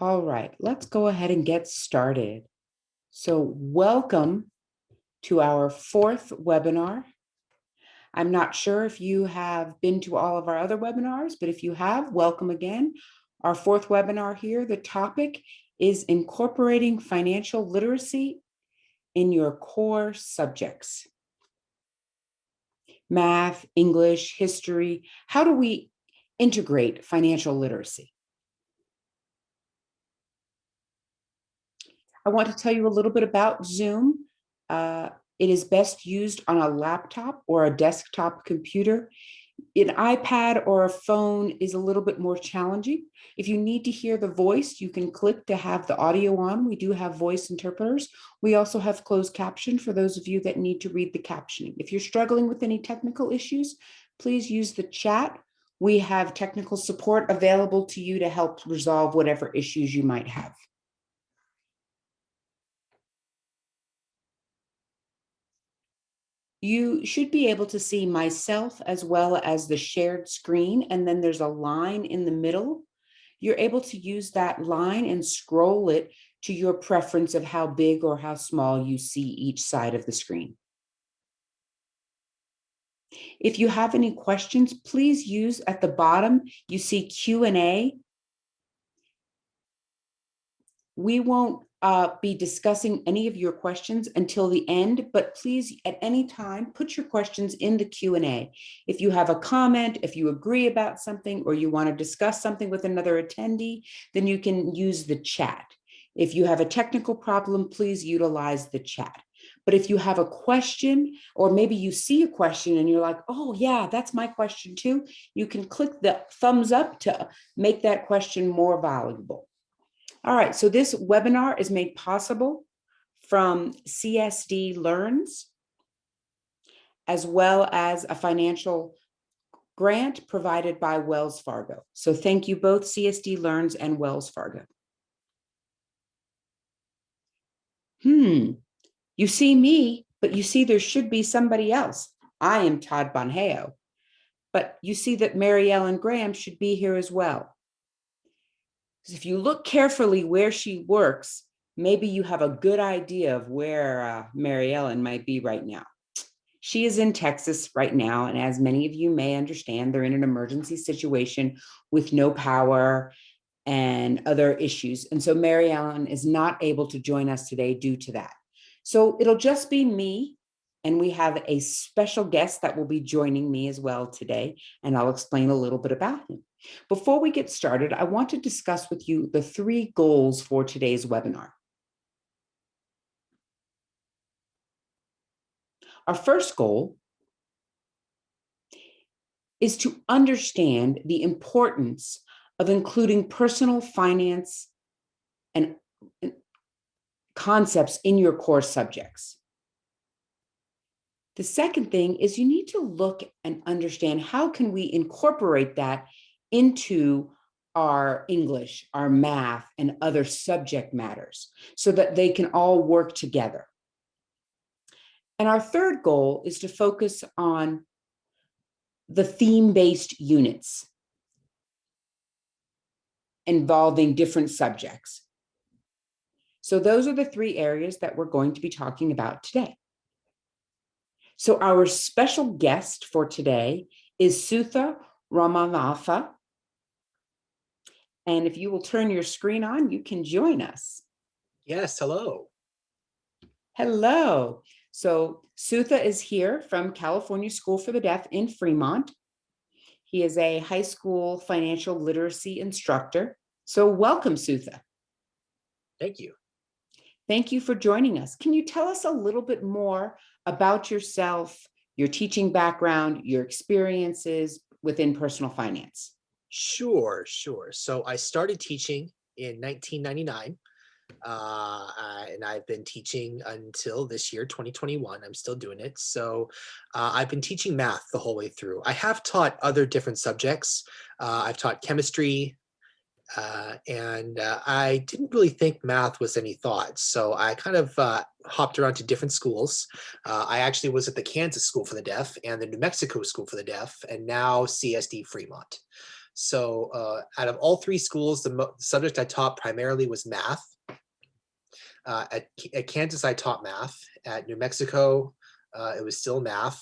All right, let's go ahead and get started. So welcome to our fourth webinar. I'm not sure if you have been to all of our other webinars, but if you have, welcome again. Our fourth webinar here, the topic is incorporating financial literacy in your core subjects. Math, English, history. How do we integrate financial literacy? I want to tell you a little bit about Zoom. It is best used on a laptop or a desktop computer. An iPad or a phone is a little bit more challenging. If you need to hear the voice, you can click to have the audio on. We do have voice interpreters. We also have closed caption for those of you that need to read the captioning. If you're struggling with any technical issues, please use the chat. We have technical support available to you to help resolve whatever issues you might have. You should be able to see myself as well as the shared screen, and then there's a line in the middle. You're able to use that line and scroll it to your preference of how big or how small you see each side of the screen. If you have any questions, please use at the bottom, you see Q&A. We won't be discussing any of your questions until the end, but please at any time put your questions in the Q&A. If you have a comment, if you agree about something, or you want to discuss something with another attendee, then you can use the chat. If you have a technical problem, please utilize the chat. But if you have a question, or maybe you see a question and you're like, oh yeah, that's my question too, you can click the thumbs up to make that question more valuable. All right, so this webinar is made possible from CSD Learns, as well as a financial grant provided by Wells Fargo. So thank you both, CSD Learns and Wells Fargo. You see me, but you see there should be somebody else. I am Todd Bonheo, but you see that Mary Ellen Graham should be here as well. If you look carefully where she works, maybe you have a good idea of where Mary Ellen might be right now. She is in Texas right now, and as many of you may understand, they're in an emergency situation with no power and other issues. And so Mary Ellen is not able to join us today due to that. So it'll just be me, and we have a special guest that will be joining me as well today, and I'll explain a little bit about him. Before we get started, I want to discuss with you the 3 goals for today's webinar. Our first goal is to understand the importance of including personal finance and concepts in your core subjects. The second thing is you need to look and understand how can we incorporate that into our English, our math, and other subject matters so that they can all work together. And our third goal is to focus on the theme-based units involving different subjects. So those are the 3 areas that we're going to be talking about today. So our special guest for today is Sutha Ramalafa. And if you will turn your screen on, you can join us. Yes, hello. Hello. So Sutha is here from California School for the Deaf in Fremont. He is a high school financial literacy instructor. So welcome, Sutha. Thank you. Thank you for joining us. Can you tell us a little bit more about yourself, your teaching background, your experiences within personal finance? Sure. So I started teaching in 1999, and I've been teaching until this year, 2021. I'm still doing it. So I've been teaching math the whole way through. I have taught other different subjects. I've taught chemistry, and I didn't really think math was any thought. So I kind of hopped around to different schools. I actually was at the Kansas School for the Deaf and the New Mexico School for the Deaf, and now CSD Fremont. So out of all three schools, the subject I taught primarily was math. At Kansas, I taught math. At New Mexico, it was still math.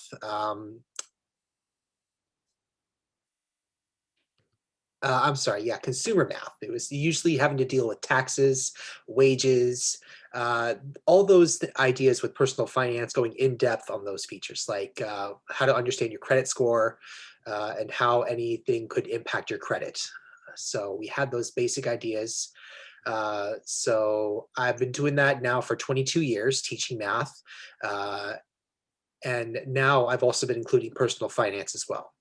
I'm sorry, yeah, consumer math. It was usually having to deal with taxes, wages, uh, all those ideas with personal finance, going in depth on those features, like how to understand your credit score and how anything could impact your credit. So we had those basic ideas. So I've been doing that now for 22 years, teaching math. Uh, and now I've also been including personal finance as well.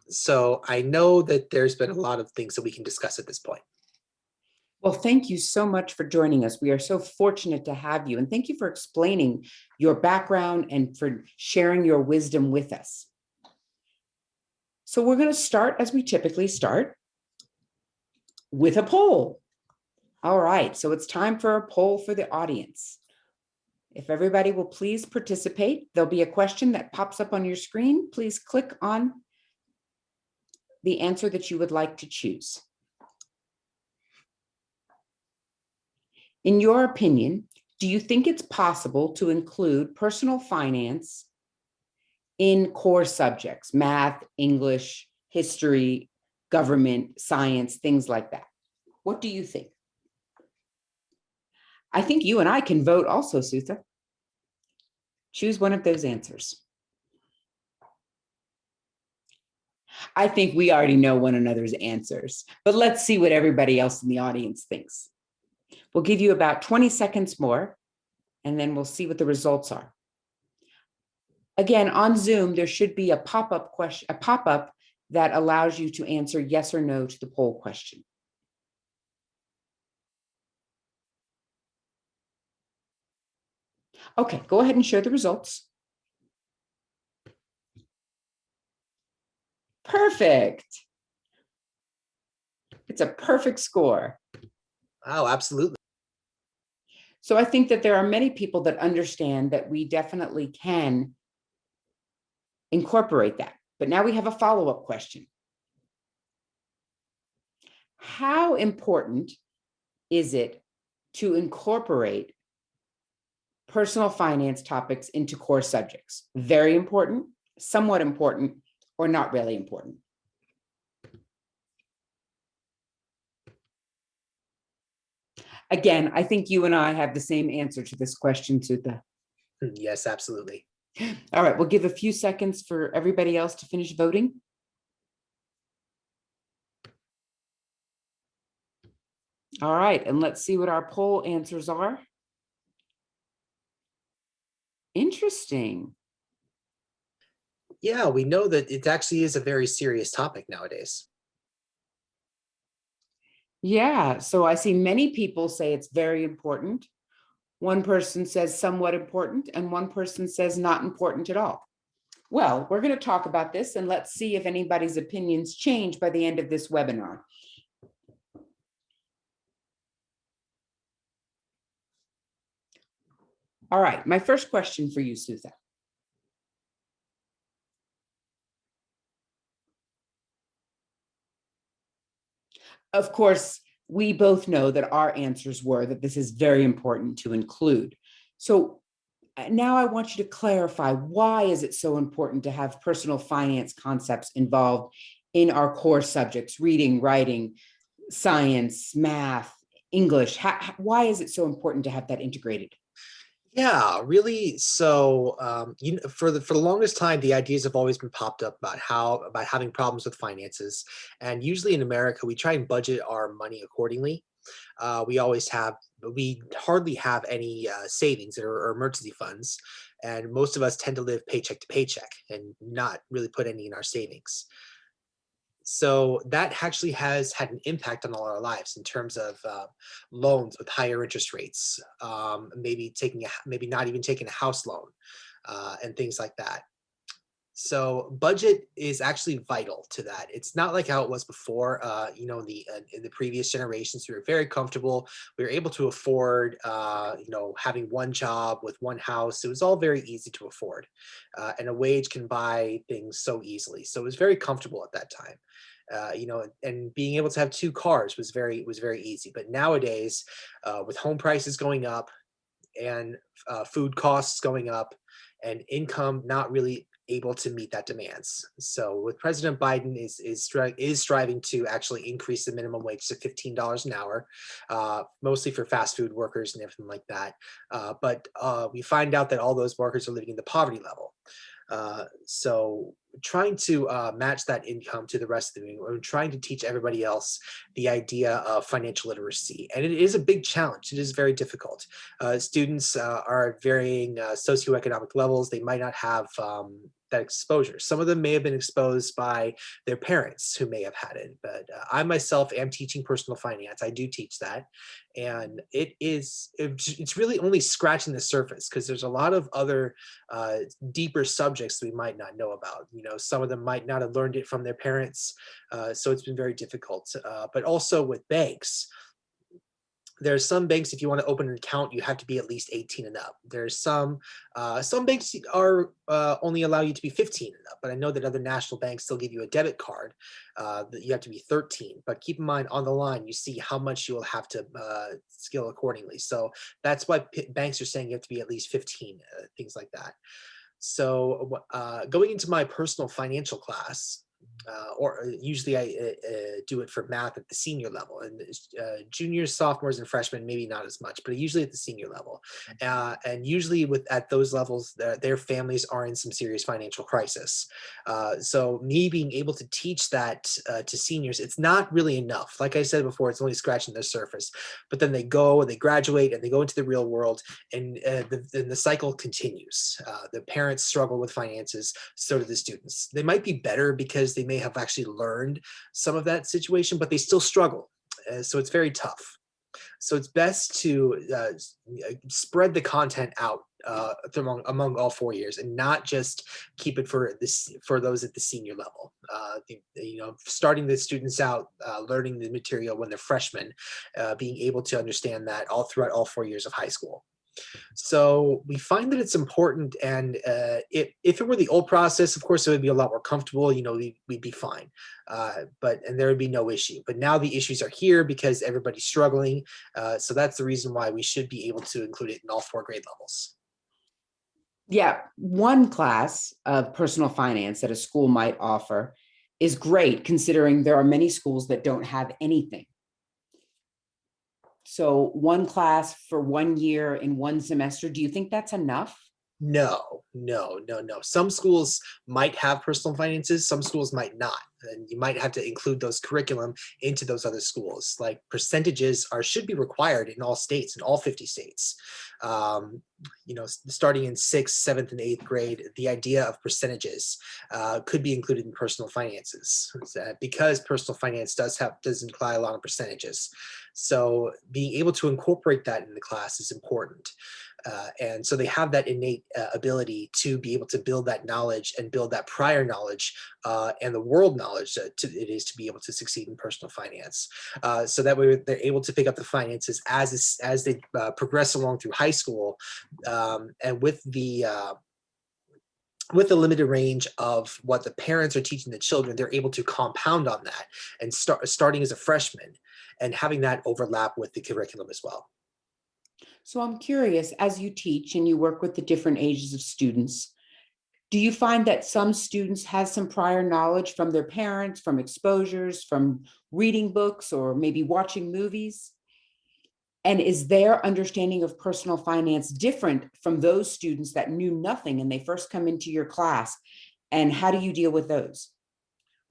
So I know that there's been a lot of things that we can discuss at this point. Well, thank you so much for joining us. We are so fortunate to have you. And thank you for explaining your background and for sharing your wisdom with us. So we're going to start as we typically start with a poll. All right, so it's time for a poll for the audience. If everybody will please participate, there'll be a question that pops up on your screen. Please click on the answer that you would like to choose. In your opinion, do you think it's possible to include personal finance in core subjects, math, English, history, government, science, things like that? What do you think? I think you and I can vote also, Sutha. Choose one of those answers. I think we already know one another's answers, but let's see what everybody else in the audience thinks. We'll give you about 20 seconds more, and then we'll see what the results are. Again, on Zoom, there should be a pop-up question, a pop-up that allows you to answer yes or no to the poll question. Okay, go ahead and share the results. Perfect. It's a perfect score. Oh, absolutely. So I think that there are many people that understand that we definitely can incorporate that. But now we have a follow-up question. How important is it to incorporate personal finance topics into core subjects? Very important, somewhat important, or not really important? Again, I think you and I have the same answer to this question, Sutha. Yes, absolutely. All right, we'll give a few seconds for everybody else to finish voting. All right, and let's see what our poll answers are. Interesting. Yeah, we know that it actually is a very serious topic nowadays. Yeah, so I see many people say it's very important. One person says somewhat important, and one person says not important at all. Well, we're going to talk about this, and let's see if anybody's opinions change by the end of this webinar. All right, my first question for you, Sutha. Of course, we both know that our answers were that this is very important to include. So now I want you to clarify, why is it so important to have personal finance concepts involved in our core subjects, reading, writing, science, math, English? Why is it so important to have that integrated? Yeah, really. So, for the longest time, the ideas have always been popped up about having problems with finances, and usually in America, we try and budget our money accordingly. We hardly have any savings or emergency funds, and most of us tend to live paycheck to paycheck and not really put any in our savings. So that actually has had an impact on all our lives in terms of loans with higher interest rates, maybe not even taking a house loan, and things like that. So budget is actually vital to that. It's not like how it was before. In the previous generations, we were very comfortable. We were able to afford, having one job with one house. It was all very easy to afford, and a wage can buy things so easily. So it was very comfortable at that time. And being able to have two cars was very easy. But nowadays, with home prices going up and food costs going up and income not really able to meet that demands. So with President Biden is striving to actually increase the minimum wage to $15 an hour, mostly for fast food workers and everything like that. But we find out that all those workers are living in the poverty level. So trying to match that income to the rest of the we're trying to teach everybody else the idea of financial literacy, and it is a big challenge. It is very difficult. Students are at varying socioeconomic levels. They might not have that exposure. Some of them may have been exposed by their parents who may have had it, but I myself am teaching personal finance. I do teach that, and it's really only scratching the surface because there's a lot of other deeper subjects we might not know about. Some of them might not have learned it from their parents, so it's been very difficult. But also with banks, there's some banks, if you want to open an account, you have to be at least 18 and up. There's some banks are only allow you to be 15 and up, but I know that other national banks still give you a debit card that you have to be 13. But keep in mind, on the line, you see how much you will have to skill accordingly. So that's why banks are saying you have to be at least 15, things like that. So going into my personal financial class, or usually I do it for math at the senior level, and juniors, sophomores, and freshmen maybe not as much, but usually at the senior level. And usually at those levels, their families are in some serious financial crisis. So me being able to teach that to seniors, it's not really enough. Like I said before, it's only scratching the surface. But then they go and they graduate and they go into the real world, and the cycle continues. The parents struggle with finances, so do the students. They might be better because they may have actually learned some of that situation, but they still struggle. So it's very tough. So it's best to spread the content out among all 4 years, and not just keep it for those at the senior level. Starting the students out learning the material when they're freshmen, being able to understand that all throughout all 4 years of high school. So we find that it's important, and if it were the old process, of course, it would be a lot more comfortable. We'd be fine, and there would be no issue. But now the issues are here because everybody's struggling. So that's the reason why we should be able to include it in all 4 grade levels. Yeah, one class of personal finance that a school might offer is great, considering there are many schools that don't have anything. So one class for 1 year in one semester, do you think that's enough? No, no, no, no. Some schools might have personal finances, some schools might not. And you might have to include those curriculum into those other schools. Like percentages should be required in all states, in all 50 states. Starting in 6th, 7th, and 8th grade, the idea of percentages could be included in personal finances, because personal finance does imply a lot of percentages. So being able to incorporate that in the class is important. And so they have that innate ability to be able to build that knowledge and build that prior knowledge and the world knowledge that it is to be able to succeed in personal finance. So that way they're able to pick up the finances as they progress along through high school, and with the limited range of what the parents are teaching the children, they're able to compound on that and starting as a freshman and having that overlap with the curriculum as well. So I'm curious, as you teach and you work with the different ages of students, do you find that some students have some prior knowledge from their parents, from exposures, from reading books, or maybe watching movies? And is their understanding of personal finance different from those students that knew nothing and they first come into your class? And how do you deal with those?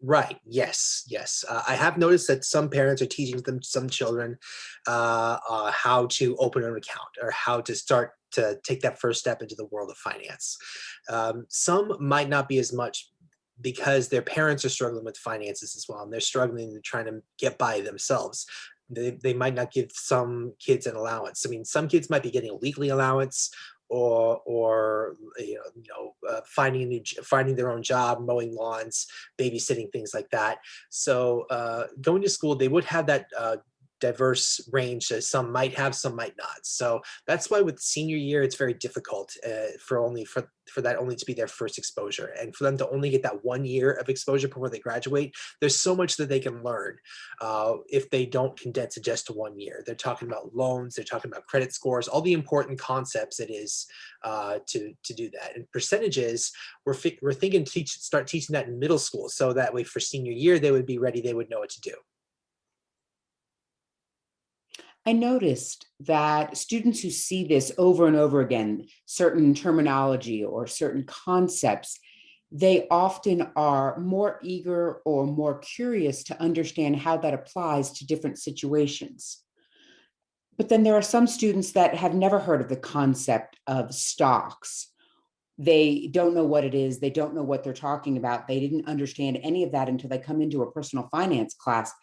Right. Yes. Yes. I have noticed that some parents are teaching some children how to open an account or how to start to take that first step into the world of finance. Some might not be as much because their parents are struggling with finances as well, and they're struggling and trying to get by themselves. They might not give some kids an allowance. I mean, some kids might be getting a weekly allowance or finding their own job, mowing lawns, babysitting, things like that. So going to school, they would have that diverse range. Some might have, some might not. So that's why with senior year, it's very difficult for that only to be their first exposure, and for them to only get that 1 year of exposure before they graduate. There's so much that they can learn if they don't condense it just to 1 year. They're talking about loans, they're talking about credit scores, all the important concepts it is to do that. And percentages, we're thinking start teaching that in middle school, so that way for senior year they would be ready, they would know what to do. I noticed that students who see this over and over again, certain terminology or certain concepts, they often are more eager or more curious to understand how that applies to different situations. But then there are some students that have never heard of the concept of stocks. They don't know what it is. They don't know what they're talking about. They didn't understand any of that until they come into a personal finance class.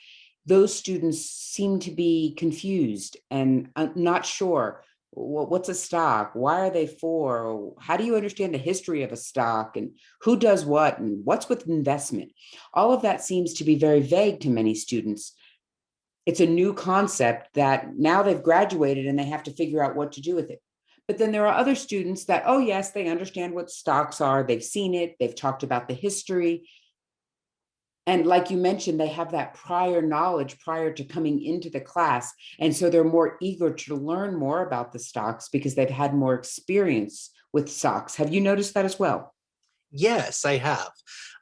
Those students seem to be confused and not sure what's a stock, why are they for, how do you understand the history of a stock, and who does what, and what's with investment. All of that seems to be very vague to many students. It's a new concept that now they've graduated and they have to figure out what to do with it. But then there are other students that, oh yes, they understand what stocks are, they've seen it, they've talked about the history, and like you mentioned, they have that prior knowledge prior to coming into the class. And so they're more eager to learn more about the stocks because they've had more experience with stocks. Have you noticed that as well? Yes, I have.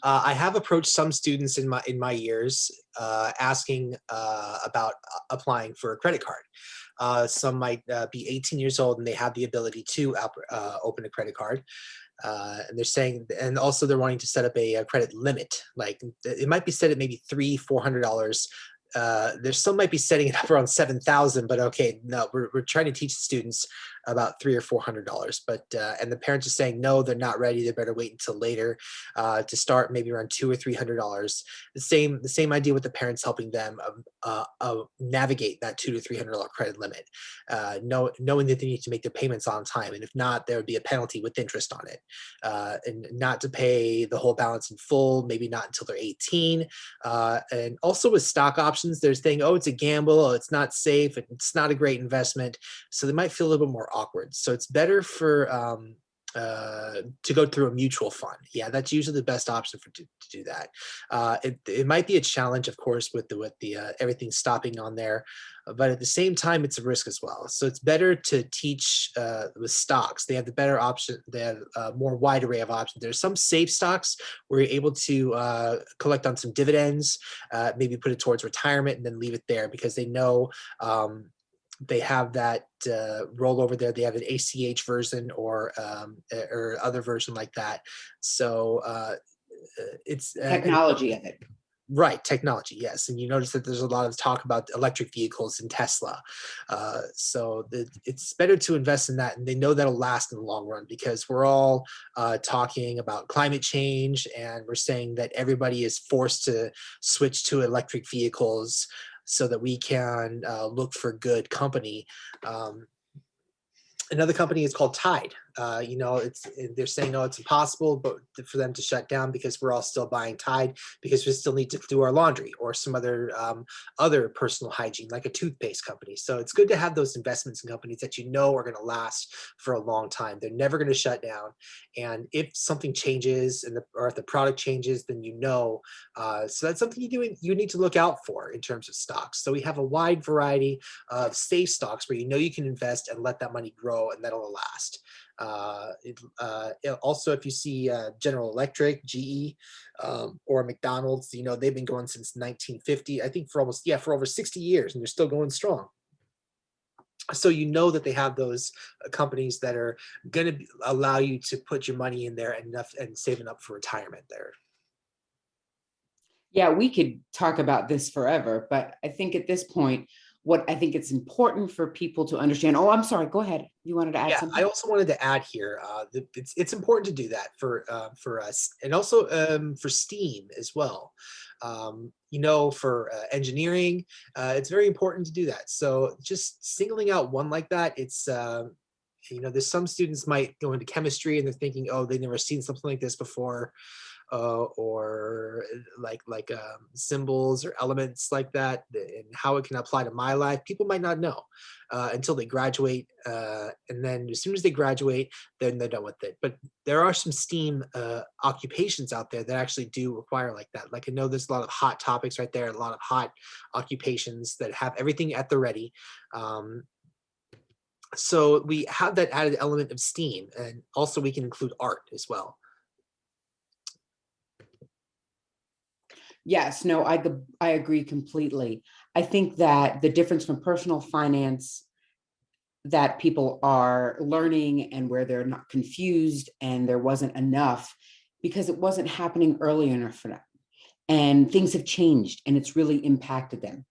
I have approached some students in my years asking about applying for a credit card. Some might be 18 years old and they have the ability to open a credit card. And they're saying, and also they're wanting to set up a credit limit. Like it might be set at maybe $300, $400. There's some might be setting it up around 7,000, but okay, no, we're trying to teach the students about $300 or $400. But and the parents are saying no, they're not ready. They better wait until later to start, maybe around $200 or $300. The same idea with the parents helping them navigate that $200 to $300 credit limit, knowing that they need to make their payments on time, and if not, there would be a penalty with interest on it, and not to pay the whole balance in full, maybe not until they're 18. And also with stock options, they're saying, oh, it's a gamble, oh, it's not safe, it's not a great investment. So they might feel a little bit more awkward. So it's better for to go through a mutual fund. Yeah, that's usually the best option to do that. It might be a challenge, of course, with the everything stopping on there, but at the same time, it's a risk as well. So it's better to teach with stocks. They have the better option. They have a more wide array of options. There's some safe stocks where you're able to collect on some dividends, maybe put it towards retirement, and then leave it there because they know. They have that rollover there. They have an ACH version or other version like that. So it's Technology of it. right, technology, yes. And you notice that there's a lot of talk about electric vehicles and Tesla. It's better to invest in that, and they know that'll last in the long run because we're all talking about climate change, and we're saying that everybody is forced to switch to electric vehicles so that we can look for good company. Another company is called Tide. They're saying, no, it's impossible, but for them to shut down because we're all still buying Tide because we still need to do our laundry or some other personal hygiene, like a toothpaste company. So it's good to have those investments in companies that you know are going to last for a long time. They're never going to shut down. And if something changes or if the product changes, then you know. So that's something you need to look out for in terms of stocks. So we have a wide variety of safe stocks where you know you can invest and let that money grow and that'll last. Also, if you see General Electric, GE, or McDonald's, they've been going since 1950, I think for over 60 years, and they're still going strong. So you know that they have those companies that are going to allow you to put your money in there and saving up for retirement there. Yeah, we could talk about this forever, but I think at this point, what I think it's important for people to understand. Oh, I'm sorry. Go ahead. You wanted to add Yeah, I something? also wanted to add here that it's important to do that for us, and also for STEAM as well. For engineering, it's very important to do that. So just singling out one like that, There's some students might go into chemistry and they're thinking, oh, they've never seen something like this before, or like symbols or elements like that, and how it can apply to my life. People might not know until they graduate, and then as soon as they graduate, then they're done with it. But there are some STEAM occupations out there that actually do require like that. Like I know there's a lot of hot topics right there, a lot of hot occupations that have everything at the ready. So we have that added element of STEAM, and also we can include art as well. Yes, no, I agree completely. I think that the difference from personal finance that people are learning and where they're not confused and there wasn't enough because it wasn't happening early enough for them. And things have changed and it's really impacted them.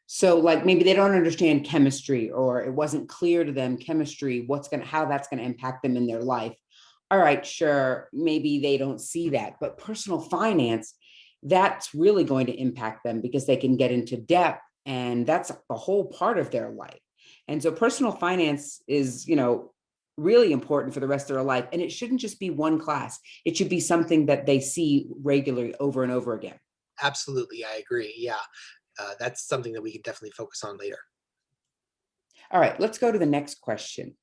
So like maybe they don't understand chemistry or it wasn't clear to them chemistry, how that's going to impact them in their life. All right, sure, maybe they don't see that, but personal finance, that's really going to impact them because they can get into debt and that's a whole part of their life. And so personal finance is, really important for the rest of their life. And it shouldn't just be one class. It should be something that they see regularly over and over again. Absolutely, I agree. Yeah, that's something that we can definitely focus on later. All right, let's go to the next question.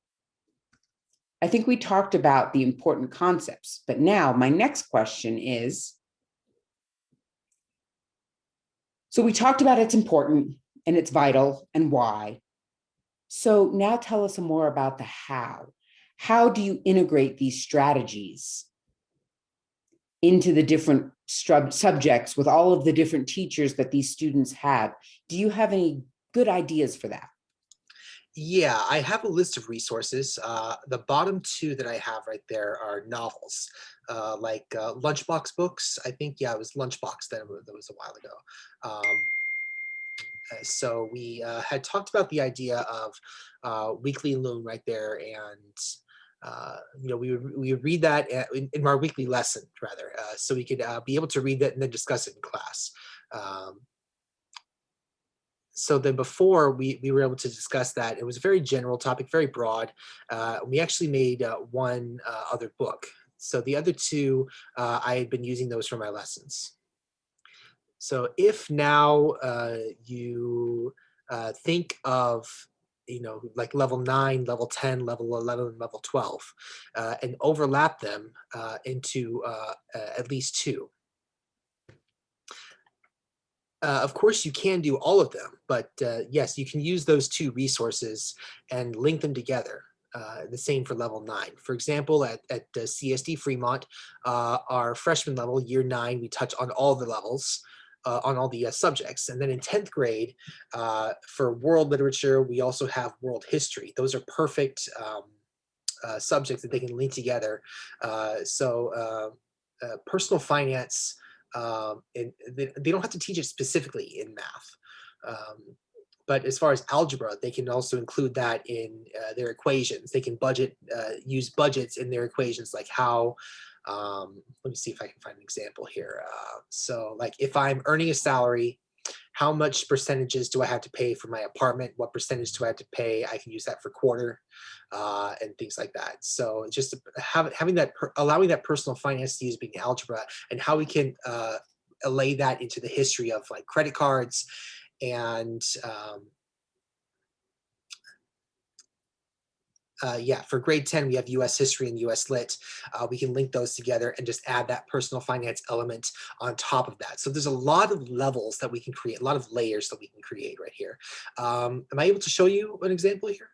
I think we talked about the important concepts, but now my next question is, so we talked about it's important and it's vital and why. So now tell us more about the how. How do you integrate these strategies into the different subjects with all of the different teachers that these students have? Do you have any good ideas for that? Yeah, I have a list of resources. The bottom two that I have right there are novels, like Lunchbox books. I think, yeah, it was Lunchbox that was a while ago. So we had talked about the idea of weekly loom right there, and we would read that in our weekly lesson rather, so we could be able to read that and then discuss it in class. So then before we were able to discuss that, it was a very general topic, very broad. We actually made one other book. So the other two, I had been using those for my lessons. So if now you think of, like level 9, level 10, level 11, level 12, and overlap them into at least two. Of course, you can do all of them, but yes, you can use those two resources and link them together. The same for level 9. For example, at CSD Fremont, our freshman level, year 9, we touch on all the levels, on all the subjects. And then in 10th grade, for world literature, we also have world history. Those are perfect subjects that they can link together. Personal finance, and they don't have to teach it specifically in math. But as far as algebra, they can also include that in their equations. They can use budgets in their equations, like how, let me see if I can find an example here. So like if I'm earning a salary, how much percentages do I have to pay for my apartment? What percentage do I have to pay? I can use that for quarter and things like that. So just allowing that personal finance to use being algebra, and how we can lay that into the history of like credit cards and yeah, for grade 10, we have US history and US lit. We can link those together and just add that personal finance element on top of that. So there's a lot of levels that we can create, a lot of layers that we can create right here. Am I able to show you an example here?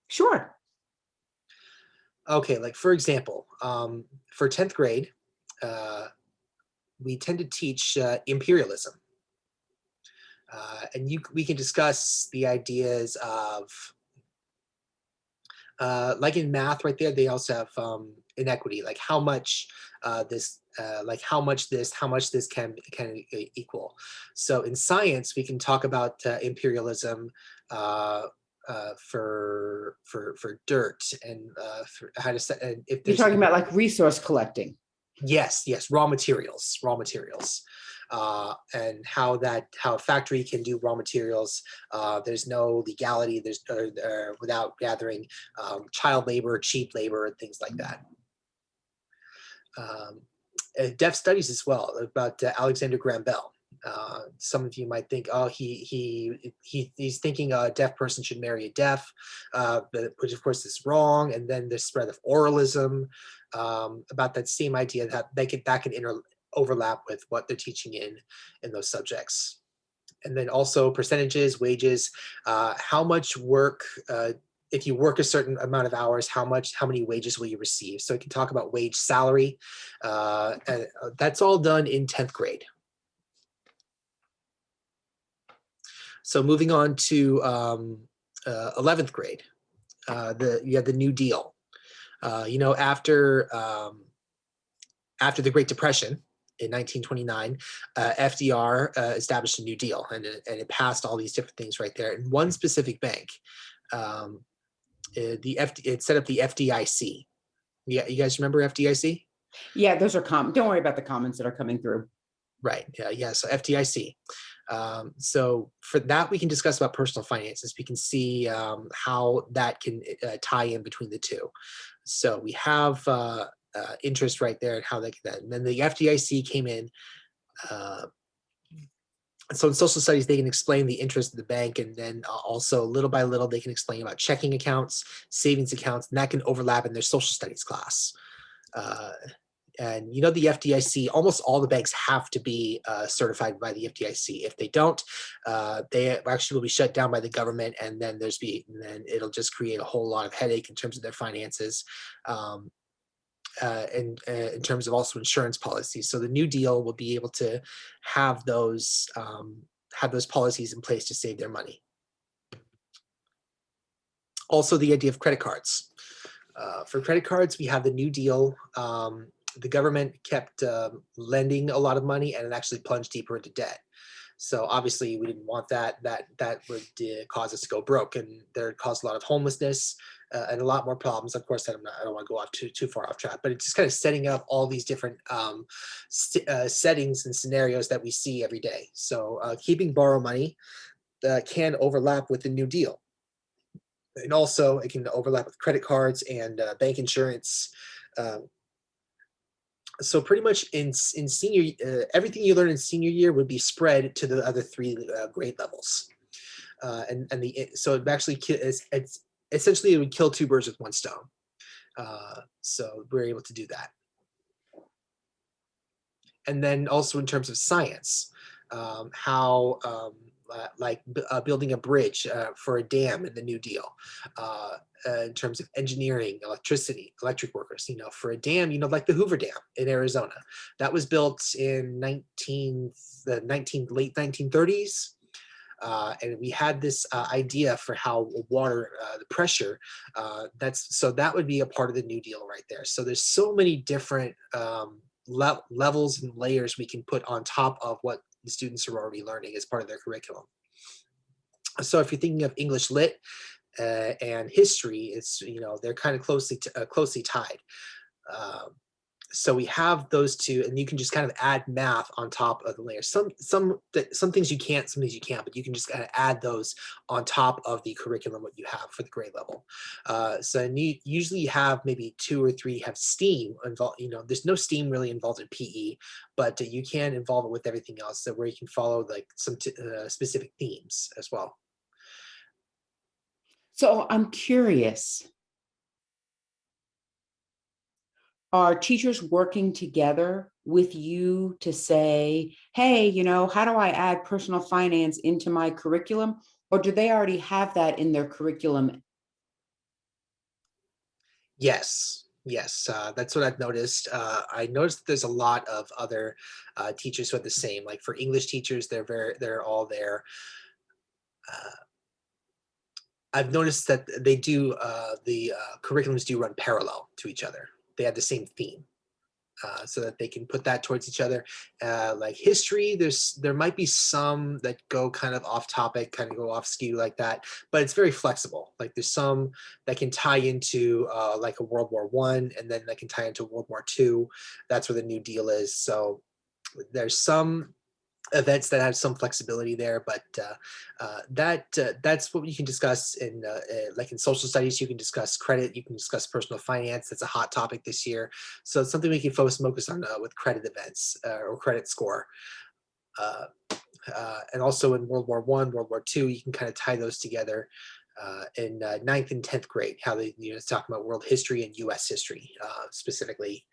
Sure. Okay, like for example, for 10th grade, we tend to teach imperialism. And we can discuss the ideas of, like in math right there, they also have inequity, like how much this can equal. So in science, we can talk about imperialism for dirt, and for how to set, and if You're there's talking about like resource collecting. yes, raw materials. and how a factory can do raw materials. There's no legality. There's without gathering child labor, cheap labor, and things like that. Um, Deaf studies as well about Alexander Graham Bell. Some of you might think, oh, he's thinking a deaf person should marry a deaf, which of course is wrong. And then the spread of oralism, about that same idea that that can overlap with what they're teaching in those subjects. And then also percentages, wages, how much work. If you work a certain amount of hours, how many wages will you receive? So it can talk about wage, salary. And that's all done in 10th grade. So moving on to 11th grade, you have the New Deal. After the Great Depression in 1929, FDR established a New Deal, and it passed all these different things right there. And one specific bank, it set up the FDIC. Yeah, you guys remember FDIC? Yeah, those are common. Don't worry about the comments that are coming through. Right. Yeah. So FDIC. So for that, we can discuss about personal finances. We can see how that can tie in between the two. So we have interest right there and how they can. And then the FDIC came in. So in social studies, they can explain the interest of the bank, and then also little by little, they can explain about checking accounts, savings accounts, and that can overlap in their social studies class. And the FDIC, almost all the banks have to be certified by the FDIC. If they don't, they actually will be shut down by the government, and then it'll just create a whole lot of headache in terms of their finances, and in terms of also insurance policies. So the New Deal will be able to have those policies in place to save their money. Also, the idea of credit cards. For credit cards, we have the New Deal. The government kept lending a lot of money, and it actually plunged deeper into debt. So obviously, we didn't want that. That would cause us to go broke, and there caused a lot of homelessness and a lot more problems. Of course, I don't want to go off too far off track, but it's just kind of setting up all these different settings and scenarios that we see every day. So keeping borrow money can overlap with the New Deal. And also, it can overlap with credit cards and bank insurance. So pretty much in senior, everything you learn in senior year would be spread to the other three grade levels. So it actually it's essentially it would kill two birds with one stone. So we're able to do that. And then also in terms of science, building a bridge for a dam in the New Deal. In terms of engineering, electricity, electric workers, for a dam, like the Hoover Dam in Arizona, that was built in late 1930s. And we had this idea for how water, the pressure, that would be a part of the New Deal right there. So there's so many different levels and layers we can put on top of what the students are already learning as part of their curriculum. So if you're thinking of English Lit and history, it's they're kind of closely tied. So we have those two, and you can just kind of add math on top of the layers. Some things you can't, some things you can't, but you can just kind of add those on top of the curriculum what you have for the grade level. So usually you have maybe 2 or 3 have STEAM involved. There's no STEAM really involved in PE, but you can involve it with everything else. So where you can follow like some specific themes as well. So I'm curious. Are teachers working together with you to say, hey, how do I add personal finance into my curriculum? Or do they already have that in their curriculum? Yes, that's what I've noticed. I noticed that there's a lot of other teachers who are the same. Like for English teachers, they're all there. I've noticed that they do the curriculums do run parallel to each other. They have the same theme. So that they can put that towards each other. Like history, there might be some that go kind of off topic, kind of go off skew like that, but it's very flexible. Like there's some that can tie into like a World War I, and then that can tie into World War II. That's where the New Deal is. So there's some events that have some flexibility there, but that's what you can discuss in like in social studies. You can discuss credit, you can discuss personal finance. That's a hot topic this year, so it's something we can focus on with credit events or credit score. Uh, and also in World War One, World War Two, you can kind of tie those together in ninth and 10th grade, how they, it's talking about world history and U.S. history specifically,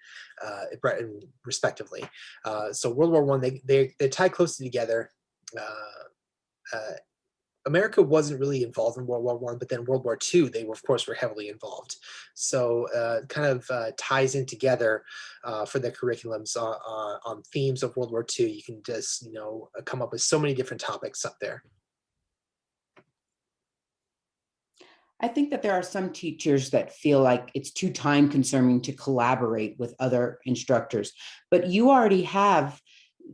respectively. So World War One, they tie closely together. Uh, America wasn't really involved in World War One, but then World War Two, they were, of course, were heavily involved. So kind of ties in together for the curriculums on themes of World War Two. You can just come up with so many different topics up there. I think that there are some teachers that feel like it's too time consuming to collaborate with other instructors, but you already have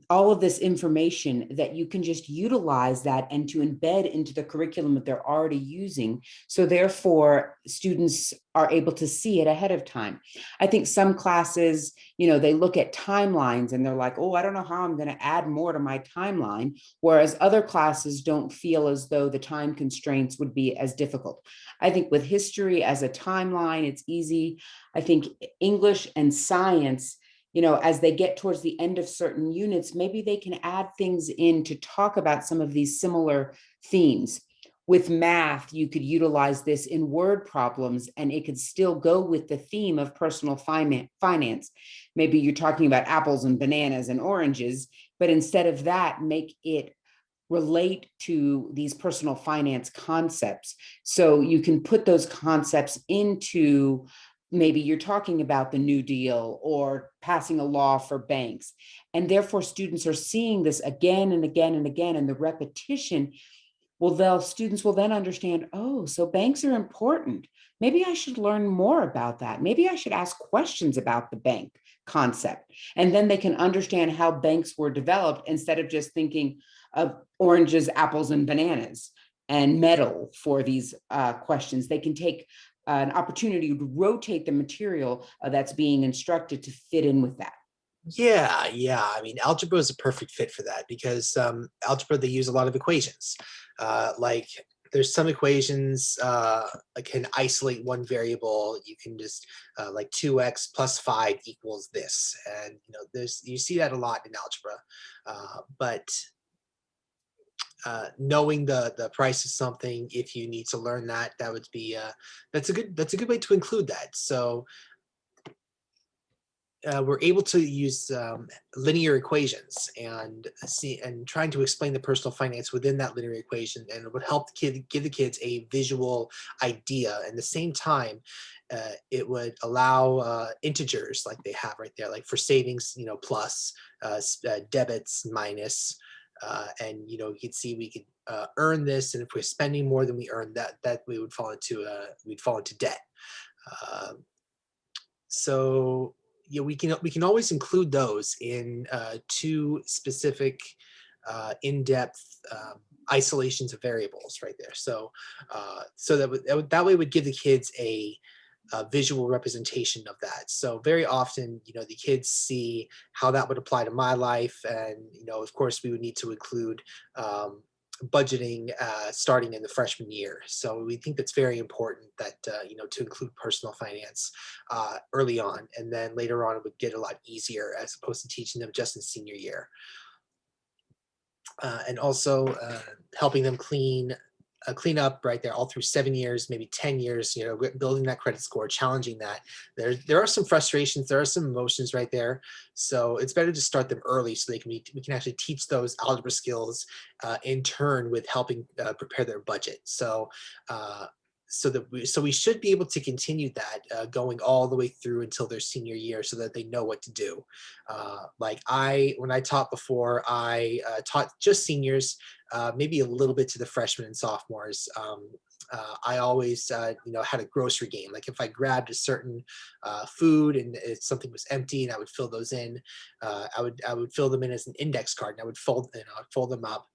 all of this information that you can just utilize that and to embed into the curriculum that they're already using. So therefore, students are able to see it ahead of time. I think some classes, they look at timelines and they're like, oh, I don't know how I'm going to add more to my timeline. Whereas other classes don't feel as though the time constraints would be as difficult. I think with history as a timeline, it's easy. I think English and science, as they get towards the end of certain units, maybe they can add things in to talk about some of these similar themes. With math, you could utilize this in word problems and it could still go with the theme of personal finance. Maybe you're talking about apples and bananas and oranges, but instead of that, make it relate to these personal finance concepts. So you can put those concepts into, maybe you're talking about the New Deal or passing a law for banks. And therefore, students are seeing this again and again and again. And the repetition, students will then understand, oh, so banks are important. Maybe I should learn more about that. Maybe I should ask questions about the bank concept. And then they can understand how banks were developed instead of just thinking of oranges, apples, and bananas and metal for these questions. They can take an opportunity to rotate the material that's being instructed to fit in with that. Yeah, yeah. I mean, algebra is a perfect fit for that because algebra, they use a lot of equations. Like there's some equations can isolate one variable. You can just like 2x plus 5 equals this, and you see that a lot in algebra. But knowing the price of something, if you need to learn that, that would be that's a good way to include that. So we're able to use linear equations and see and trying to explain the personal finance within that linear equation, and it would help give the kids a visual idea. And at the same time, it would allow integers like they have right there, like for savings, plus, debits, minus, and you could see we could earn this, and if we're spending more than we earn, that we would fall into debt. Uh, so yeah, we can always include those in two specific in-depth isolations of variables right there. So so that way would give the kids a visual representation of that. So very often, the kids see how that would apply to my life, and of course, we would need to include budgeting starting in the freshman year. So we think that's very important that to include personal finance early on, and then later on it would get a lot easier as opposed to teaching them just in senior year. And also helping them clean up right there all through 7 years, maybe 10 years, building that credit score, challenging that. There are some frustrations, there are some emotions right there. So it's better to start them early so we can actually teach those algebra skills in turn with helping prepare their budget. So so we should be able to continue that going all the way through until their senior year so that they know what to do. Like when I taught before, I taught just seniors, maybe a little bit to the freshmen and sophomores. I always, had a grocery game. Like if I grabbed a certain food and something was empty, and I would fill those in, I would fill them in as an index card, and I would fold them up.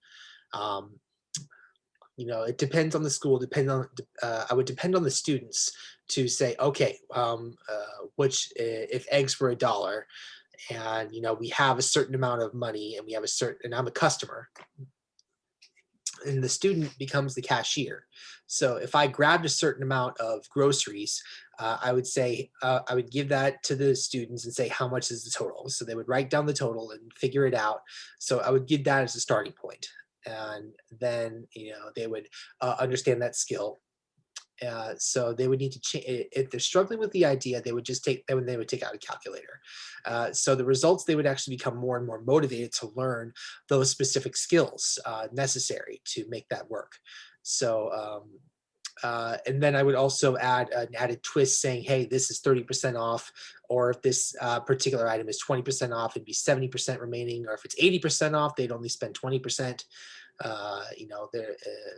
Um, it depends on the school. I would depend on the students to say, okay, which if eggs were $1, And, we have a certain amount of money and and I'm a customer, and the student becomes the cashier. So if I grabbed a certain amount of groceries, I would give that to the students and say, how much is the total? So they would write down the total and figure it out. So I would give that as a starting point. And then, they would understand that skill. So they would need to change if they're struggling with the idea. They would just take then they would take out a calculator. So the results, they would actually become more and more motivated to learn those specific skills necessary to make that work. So and then I would also add an added twist saying, hey, this is 30% off, or if this particular item is 20% off, it'd be 70% remaining, or if it's 80% off, they'd only spend 20%.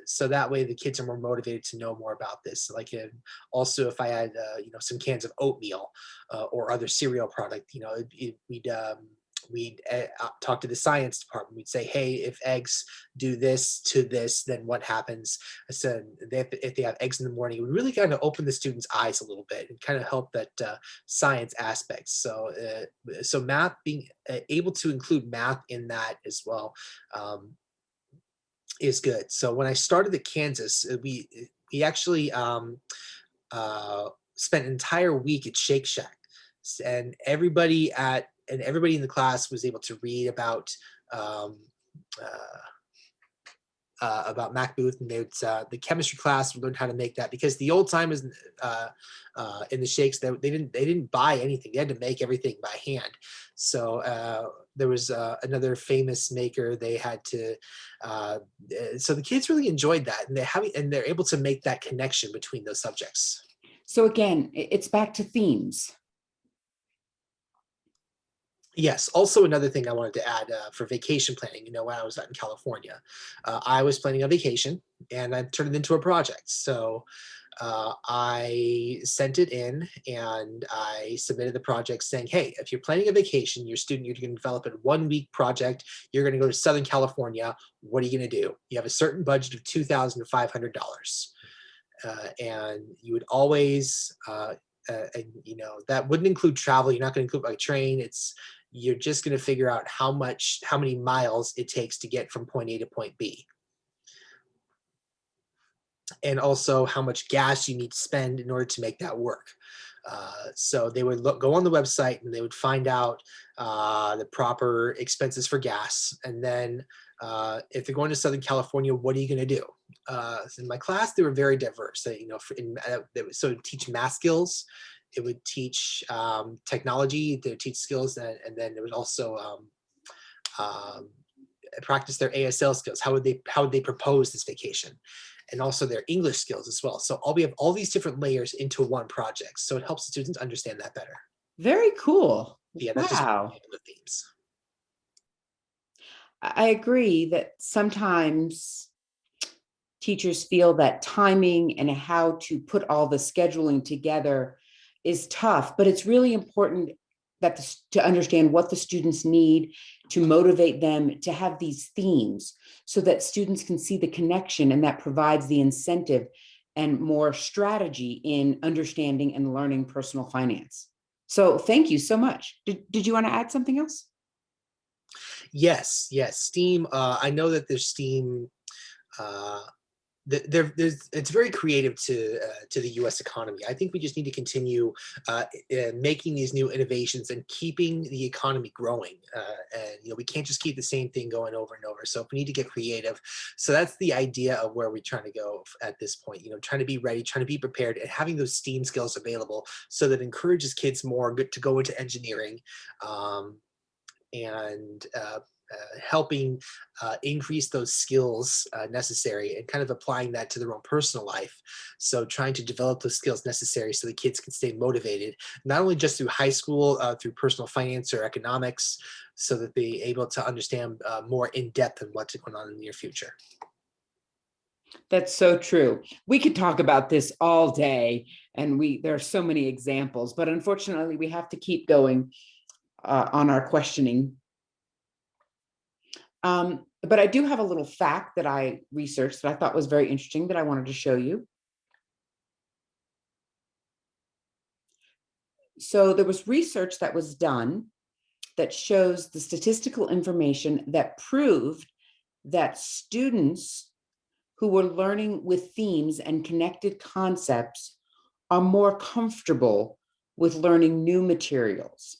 So that way the kids are more motivated to know more about this. Like, also if I had some cans of oatmeal or other cereal product, we'd talk to the science department. We'd say, hey, if eggs do this to this, then what happens? So if they have eggs in the morning, it would really kind of open the students' eyes a little bit and kind of help that science aspect. So math, being able to include math in that as well, is good. So when I started at Kansas, we actually spent an entire week at Shake Shack, and everybody in the class was able to read um, uh, about Mac Booth, and the chemistry class learned how to make that, because the old timers in the shakes, they didn't buy anything; they had to make everything by hand. So there was another famous maker. They had to. So the kids really enjoyed that, and they're able to make that connection between those subjects. So again, it's back to themes. Yes. Also, another thing I wanted to add for vacation planning. When I was out in California, I was planning a vacation, and I turned it into a project. So I sent it in, and I submitted the project saying, hey, if you're planning a vacation, you're going to develop a 1 week project. You're going to go to Southern California. What are you going to do? You have a certain budget of $2,500. And you would always, and that wouldn't include travel. You're not going to include by train. You're just going to figure out how many miles it takes to get from point A to point B, and also how much gas you need to spend in order to make that work. So they would go on the website, and they would find out the proper expenses for gas. And then if they're going to Southern California, what are you going to do? So in my class, they were very diverse. So it would teach math skills. It would teach technology. They would teach skills, and then it would also um, practice their ASL skills. How would they propose this vacation? And also their English skills as well. So we have all these different layers into one project. So it helps the students understand that better. Very cool. Yeah, that's just one Wow. example of themes. I agree that sometimes teachers feel that timing and how to put all the scheduling together is tough, but it's really important to understand what the students need to motivate them to have these themes so that students can see the connection, and that provides the incentive and more strategy in understanding and learning personal finance. So thank you so much. Did you want to add something else? Yes, yes. STEAM. I know that there's STEAM. Uh, it's very creative to the U.S. economy. I think we just need to continue making these new innovations and keeping the economy growing. And we can't just keep the same thing going over and over. So we need to get creative. So that's the idea of where we're trying to go at this point. Trying to be ready, trying to be prepared, and having those STEAM skills available, so that encourages kids more to go into engineering. And helping increase those skills necessary, and kind of applying that to their own personal life. So trying to develop those skills necessary so the kids can stay motivated, not only just through high school, through personal finance or economics, so that they're able to understand more in depth on what's going on in the near future. That's so true. We could talk about this all day, and there are so many examples, but unfortunately, we have to keep going on our questioning. But I do have a little fact that I researched that I thought was very interesting that I wanted to show you. So there was research that was done that shows the statistical information that proved that students who were learning with themes and connected concepts are more comfortable with learning new materials,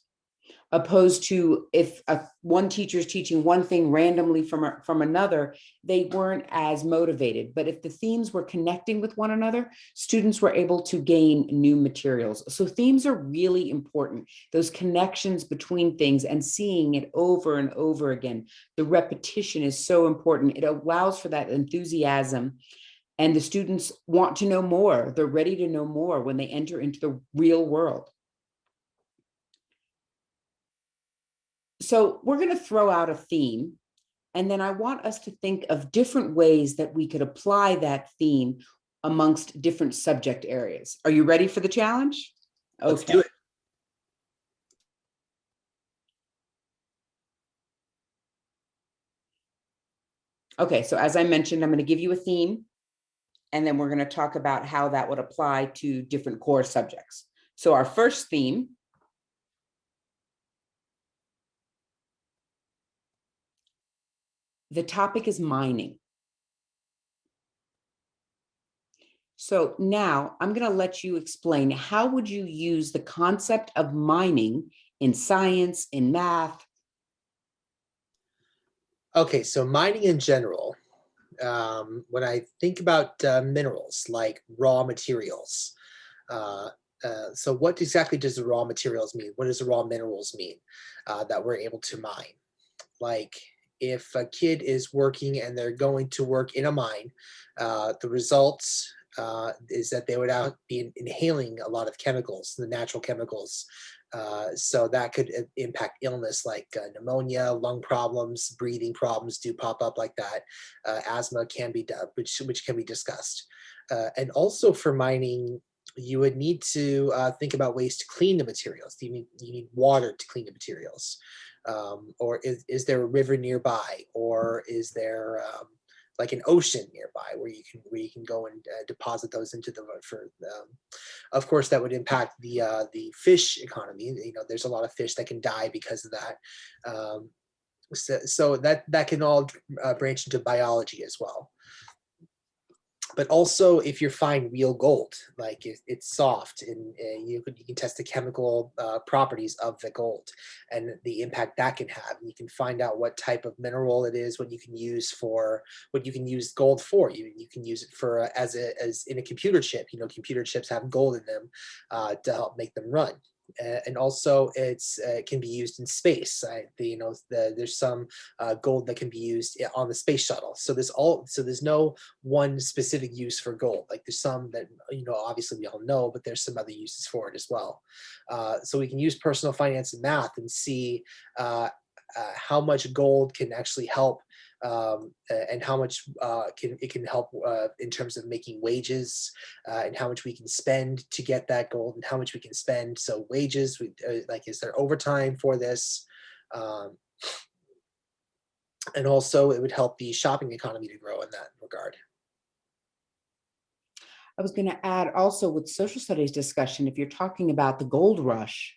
opposed to if one teacher is teaching one thing randomly from another, they weren't as motivated. But if the themes were connecting with one another, students were able to gain new materials. So themes are really important, those connections between things and seeing it over and over again. The repetition is so important. It allows for that enthusiasm, and the students want to know more. They're ready to know more when they enter into the real world. So we're going to throw out a theme, and then I want us to think of different ways that we could apply that theme amongst different subject areas. Are you ready for the challenge? Okay. Let's do it. Okay, so as I mentioned, I'm going to give you a theme, and then we're going to talk about how that would apply to different core subjects. So our first theme the topic is mining. So now I'm going to let you explain, how would you use the concept of mining in science, in math? Okay, so mining in general, when I think about minerals like raw materials, uh, so what exactly does the raw materials mean? What does the raw minerals mean that we're able to mine? Like if a kid is working and they're going to work in a mine, the results is that they would be inhaling a lot of chemicals, the natural chemicals. So that could impact illness like pneumonia, lung problems, breathing problems do pop up like that. Asthma can be done, which can be discussed. And also for mining, you would need to think about ways to clean the materials. You need water to clean the materials. Or is there a river nearby, or is there like an ocean nearby where you can go and deposit those into the for of course that would impact the fish economy. You know, there's a lot of fish that can die because of that. So that can all branch into biology as well. But also if you find real gold, like it's soft, and you can test the chemical properties of the gold and the impact that can have. And you can find out what type of mineral it is, what you can use gold for. You can use it for as in a computer chip. You know, computer chips have gold in them to help make them run. And also it can be used in space. There's some gold that can be used on the space shuttle. So there's no one specific use for gold. Like there's some that, you know, obviously we all know, but there's some other uses for it as well. So we can use personal finance and math and see how much gold can actually help, and how much it can help in terms of making wages, and how much we can spend to get that gold, and how much we can spend. So wages, like, is there overtime for this? And also it would help the shopping economy to grow in that regard. I was going to add also with social studies discussion, if you're talking about the gold rush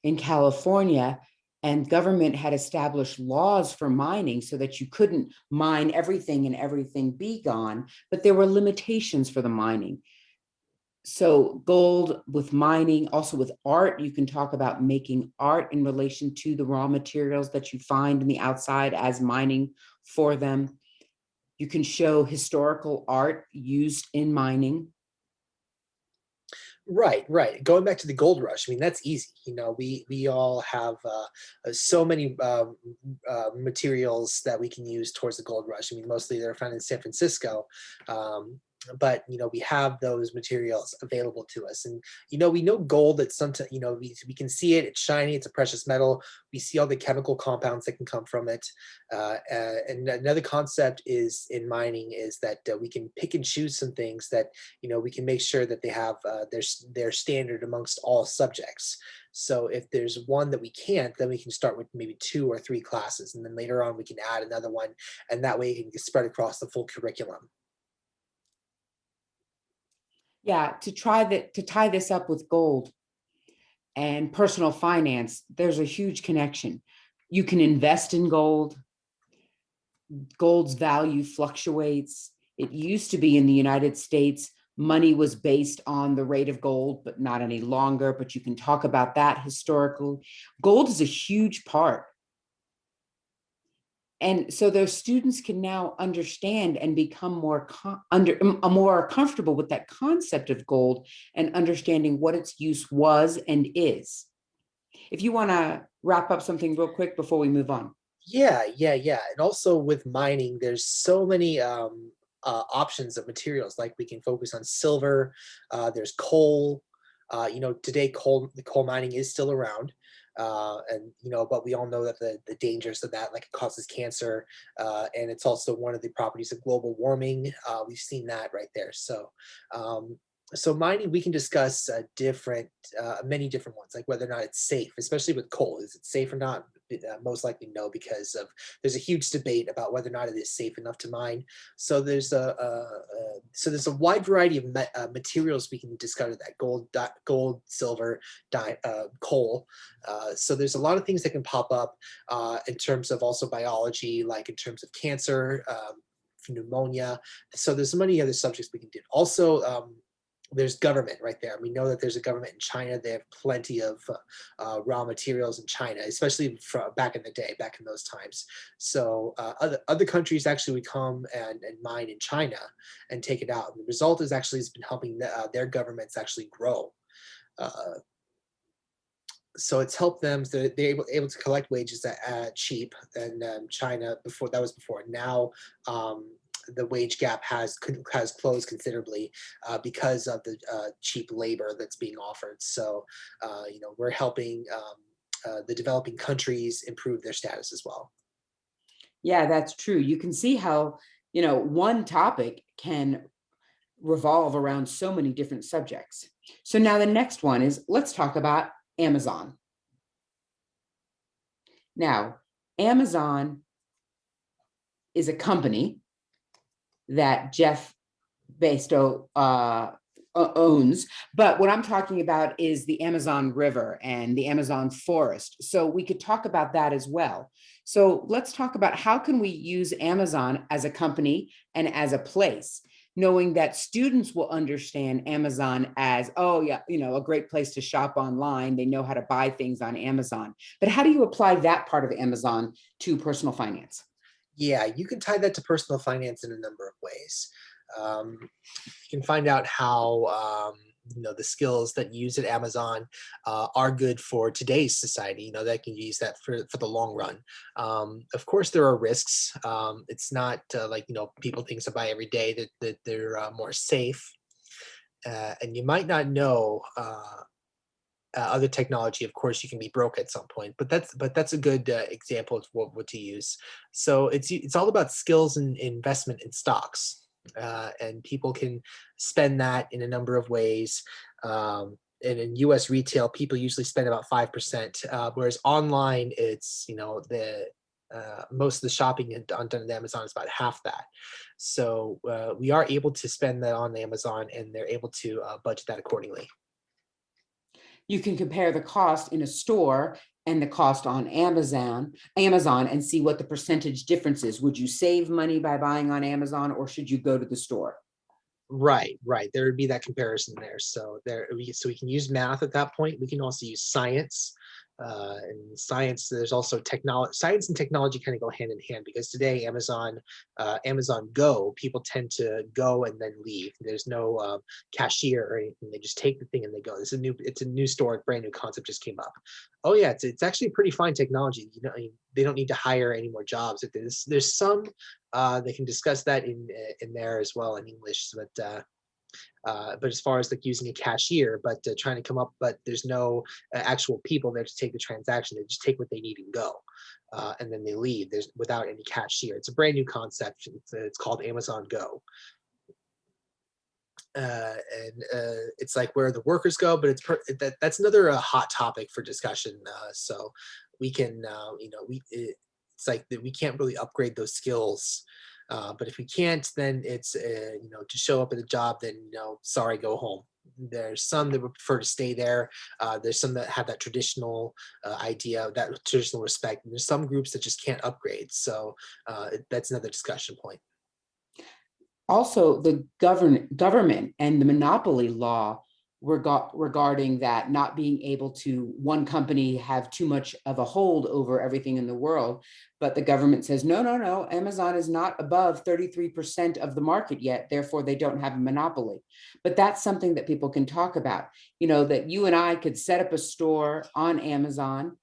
in California, and government had established laws for mining so that you couldn't mine everything and everything be gone, but there were limitations for the mining. So gold with mining, also with art, you can talk about making art in relation to the raw materials that you find in the outside as mining for them. You can show historical art used in mining. Right. Going back to the gold rush, I mean, that's easy. You know, we all have so many materials that we can use towards the gold rush. I mean, mostly they're found in San Francisco. But you know, we have those materials available to us, and you know, we know gold that sometimes, you know, we can see it, it's shiny, it's a precious metal. We see all the chemical compounds that can come from it. And another concept is in mining is that we can pick and choose some things that, you know, we can make sure that they have their standard amongst all subjects. So if there's one that we can't, then we can start with maybe 2 or 3 classes, and then later on we can add another one, and that way it can get spread across the full curriculum. Yeah, to tie this up with gold, and personal finance, there's a huge connection. You can invest in gold. Gold's value fluctuates. It used to be in the United States, money was based on the rate of gold, but not any longer. But you can talk about that historically. Gold is a huge part. And so those students can now understand and become more comfortable with that concept of gold and understanding what its use was and is. If you want to wrap up something real quick before we move on. Yeah. And also with mining, there's so many options of materials. Like we can focus on silver. There's coal. Today the coal mining is still around, and but we all know that the dangers of that, like it causes cancer, and it's also one of the properties of global warming. We've seen that right there. Um, so mining, we can discuss many different ones, like whether or not it's safe, especially with coal. Is it safe or not? Most likely no, because of there's a huge debate about whether or not it is safe enough to mine. So there's a wide variety of materials we can discover that gold, silver, coal. So there's a lot of things that can pop up in terms of also biology, like in terms of cancer, pneumonia. So there's many other subjects we can do. Also, there's government right there. We know that there's a government in China. They have plenty of raw materials in China, especially from back in the day, back in those times. So other countries actually would come and mine in China and take it out. And the result is actually has been helping their governments actually grow. Uh, so it's helped them. So they're able to collect wages at cheap. And China before that was before. Now the wage gap has closed considerably because of the cheap labor that's being offered. So we're helping the developing countries improve their status as well. Yeah, that's true. You can see how, one topic can revolve around so many different subjects. So now the next one is, let's talk about Amazon. Now, Amazon is a company that Jeff Bezos owns. But what I'm talking about is the Amazon River and the Amazon forest. So we could talk about that as well. So let's talk about how can we use Amazon as a company and as a place, knowing that students will understand Amazon as, oh yeah, a great place to shop online. They know how to buy things on Amazon. But how do you apply that part of Amazon to personal finance? Yeah, you can tie that to personal finance in a number of ways. You can find out how the skills that you use at Amazon are good for today's society. That can use that for the long run. Of course, there are risks. It's not like people things to buy every day that they're more safe, and you might not know. Other technology, of course, you can be broke at some point, but that's a good example of what to use. So it's all about skills and investment in stocks, and people can spend that in a number of ways. And in U.S. retail, people usually spend about 5%, whereas online, it's the most of the shopping done on Amazon is about half that. So we are able to spend that on Amazon, and they're able to budget that accordingly. You can compare the cost in a store and the cost on Amazon and see what the percentage difference is. Would you save money by buying on Amazon or should you go to the store? Right. There would be that comparison there. So we can use math at that point. We can also use science. And science, there's also technology. Science and technology kind of go hand in hand because today Amazon Go, people tend to go and then leave. There's no cashier or anything. They just take the thing and they go. It's a new store, brand new concept just came up. Oh yeah, it's actually pretty fine technology. They don't need to hire any more jobs. There's some they can discuss that in there as well in English, but as far as like using a cashier, but trying to come up, but there's no actual people there to take the transaction. They just take what they need and go, and then they leave. There's without any cashier. It's a brand new concept. It's called Amazon Go. And it's like where the workers go, but that's another hot topic for discussion. So we can, it's like that we can't really upgrade those skills. But if we can't, then it's to show up at a job. Then sorry, go home. There's some that would prefer to stay there. There's some that have that traditional idea, that traditional respect. And there's some groups that just can't upgrade. So that's another discussion point. Also, the government and the monopoly law regarding that not being able to one company have too much of a hold over everything in the world, but the government says no, no, no, Amazon is not above 33% of the market yet, therefore they don't have a monopoly. But that's something that people can talk about, that you and I could set up a store on Amazon,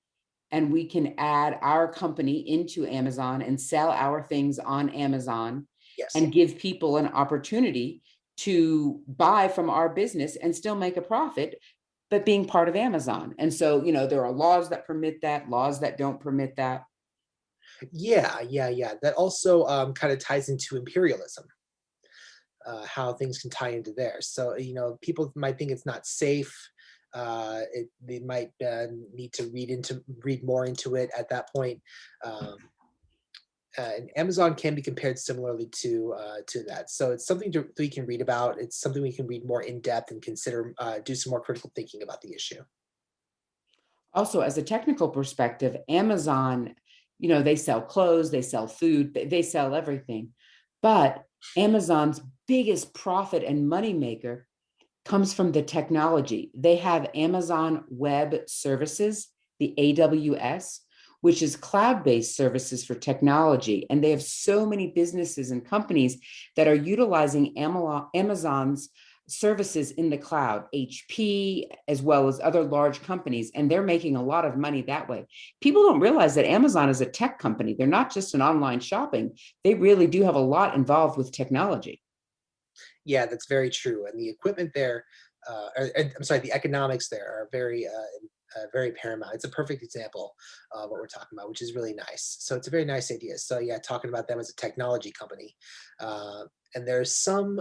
and we can add our company into Amazon and sell our things on Amazon Yes. and give people an opportunity to buy from our business and still make a profit, but being part of Amazon. And so, there are laws that permit that, laws that don't permit that. Yeah, yeah, yeah. That also kind of ties into imperialism, how things can tie into there. So, people might think it's not safe. They might need to read more into it at that point. Um, and Amazon can be compared similarly to that. So it's something we can read about. It's something we can read more in depth and consider, do some more critical thinking about the issue. Also, as a technical perspective, Amazon, they sell clothes, they sell food, they sell everything. But Amazon's biggest profit and money maker comes from the technology. They have Amazon Web Services, the AWS, which is cloud-based services for technology. And they have so many businesses and companies that are utilizing Amazon's services in the cloud, HP, as well as other large companies, and they're making a lot of money that way. People don't realize that Amazon is a tech company. They're not just an online shopping. They really do have a lot involved with technology. Yeah, that's very true. And the equipment there, I'm sorry, the economics there are very paramount. It's a perfect example of what we're talking about, which is really nice. So it's a very nice idea. So yeah, talking about them as a technology company, and there's some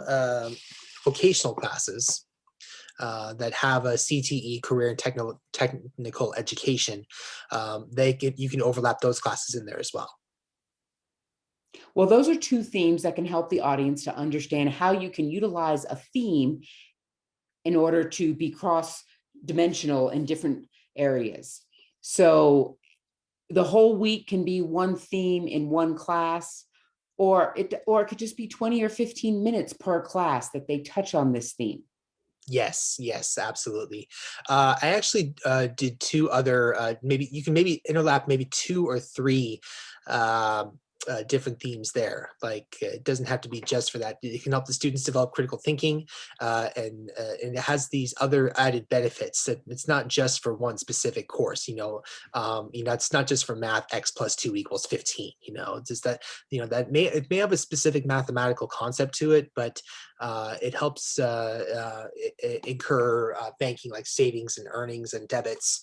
vocational classes that have a CTE, career and technical education. You can overlap those classes in there as well. Well, those are two themes that can help the audience to understand how you can utilize a theme in order to be cross dimensional in different areas. So the whole week can be one theme in one class, or it could just be 20 or 15 minutes per class that they touch on this theme. Yes, yes, absolutely. I actually did two other. Maybe you can maybe interlap maybe two or three different themes there. Like it doesn't have to be just for that. It can help the students develop critical thinking, and it has these other added benefits. That it's not just for one specific course. It's not just for math. X plus 2 = 15. It's just that it may have a specific mathematical concept to it, but it helps incur banking like savings and earnings and debits.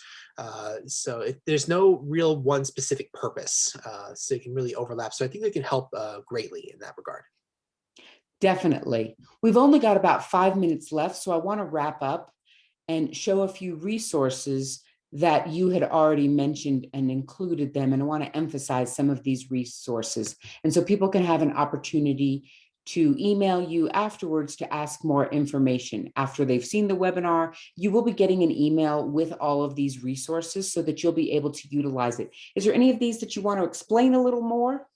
So there's no real one specific purpose. So it can really overlap. So I think they can help greatly in that regard. Definitely. We've only got about 5 minutes left, so I want to wrap up and show a few resources that you had already mentioned and included them. And I want to emphasize some of these resources. And so people can have an opportunity to email you afterwards to ask more information. After they've seen the webinar, you will be getting an email with all of these resources so that you'll be able to utilize it. Is there any of these that you want to explain a little more?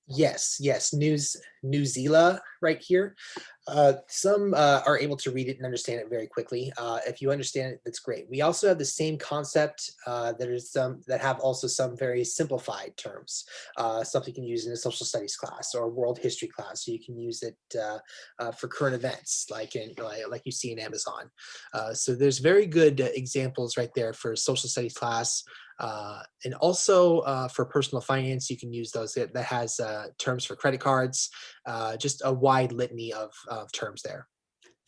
Yes, yes, New Zealand right here. Some are able to read it and understand it very quickly. If you understand it, that's great. We also have the same concept. There's some that have also some very simplified terms. Something you can use in a social studies class or a world history class. So you can use it for current events, like you see in Amazon. So there's very good examples right there for social studies class. And also for personal finance, you can use those. That has terms for credit cards, just a wide litany of terms there.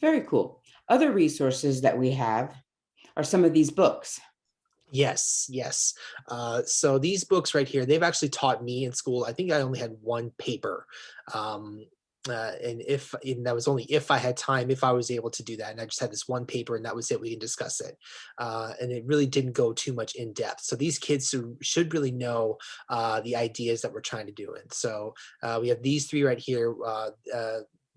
Very cool. Other resources that we have are some of these books. Yes, yes. So these books right here, they've actually taught me in school. I think I only had one paper. Um, and that was only if I had time, if I was able to do that. And I just had this one paper and that was it. We can discuss it. And it really didn't go too much in depth. So these kids should really know the ideas that we're trying to do. And so we have these three right here.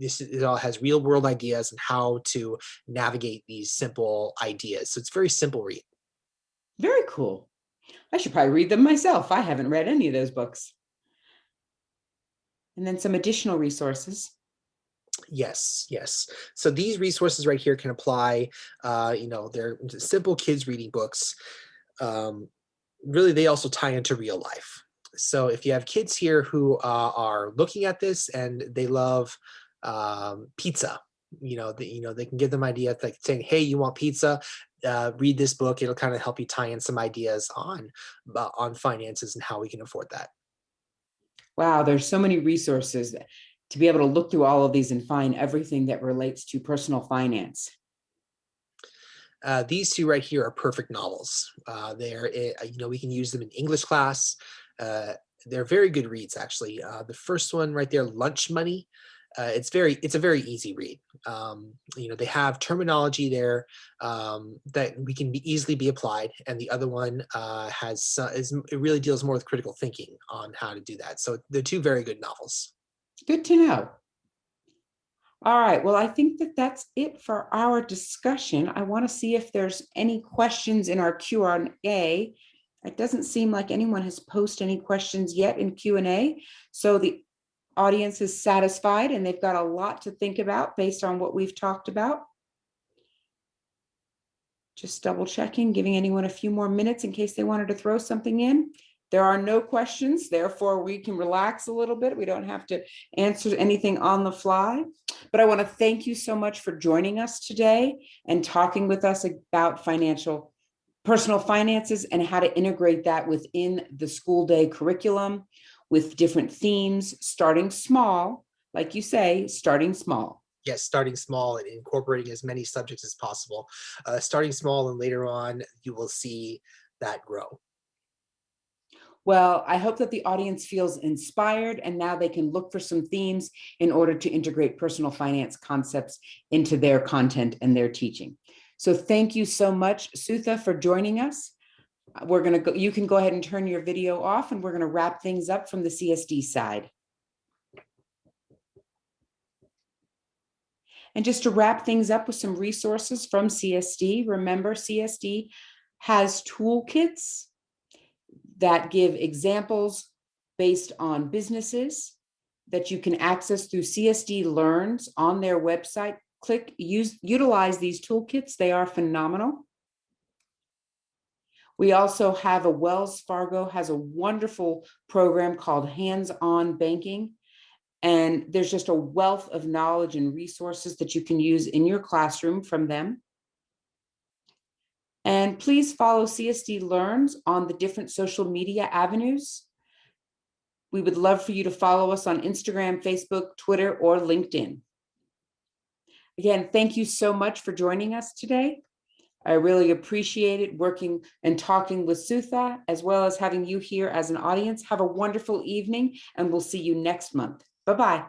it all has real world ideas and how to navigate these simple ideas. So it's very simple read. Very cool. I should probably read them myself. I haven't read any of those books. And then some additional resources. Yes, yes. So these resources right here can apply. They're simple kids reading books. Um, Really, they also tie into real life. So if you have kids here who are looking at this and they love pizza, they can give them ideas like saying, "Hey, you want pizza? Read this book. It'll kind of help you tie in some ideas on finances and how we can afford that." Wow, there's so many resources to be able to look through all of these and find everything that relates to personal finance. These two right here are perfect novels. We can use them in English class. Uh, they're very good reads, actually. The first one right there, Lunch Money. It's a very easy read. They have terminology there that we can easily be applied, and the other one it really deals more with critical thinking on how to do that. So they're two very good novels. Good to know. All right, well, I think that that's it for our discussion. I want to see if there's any questions in our Q&A. It doesn't seem like anyone has posted any questions yet in Q&A. So the audience is satisfied and they've got a lot to think about based on what we've talked about. Just double checking, giving anyone a few more minutes in case they wanted to throw something in. There are no questions, therefore we can relax a little bit. We don't have to answer anything on the fly. But I want to thank you so much for joining us today and talking with us about personal finances and how to integrate that within the school day curriculum with different themes, starting small, like you say, starting small. Yes, starting small and incorporating as many subjects as possible. Starting small, and later on, you will see that grow. Well, I hope that the audience feels inspired and now they can look for some themes in order to integrate personal finance concepts into their content and their teaching. So thank you so much, Sutha, for joining us. You can go ahead and turn your video off and we're going to wrap things up from the CSD side. And just to wrap things up with some resources from CSD, remember CSD has toolkits that give examples based on businesses that you can access through CSD Learns on their website. Utilize these toolkits. They are phenomenal. We also have Wells Fargo has a wonderful program called Hands-On Banking. And there's just a wealth of knowledge and resources that you can use in your classroom from them. And please follow CSD Learns on the different social media avenues. We would love for you to follow us on Instagram, Facebook, Twitter, or LinkedIn. Again, thank you so much for joining us today. I really appreciated working and talking with Sutha, as well as having you here as an audience. Have a wonderful evening, and we'll see you next month. Bye-bye.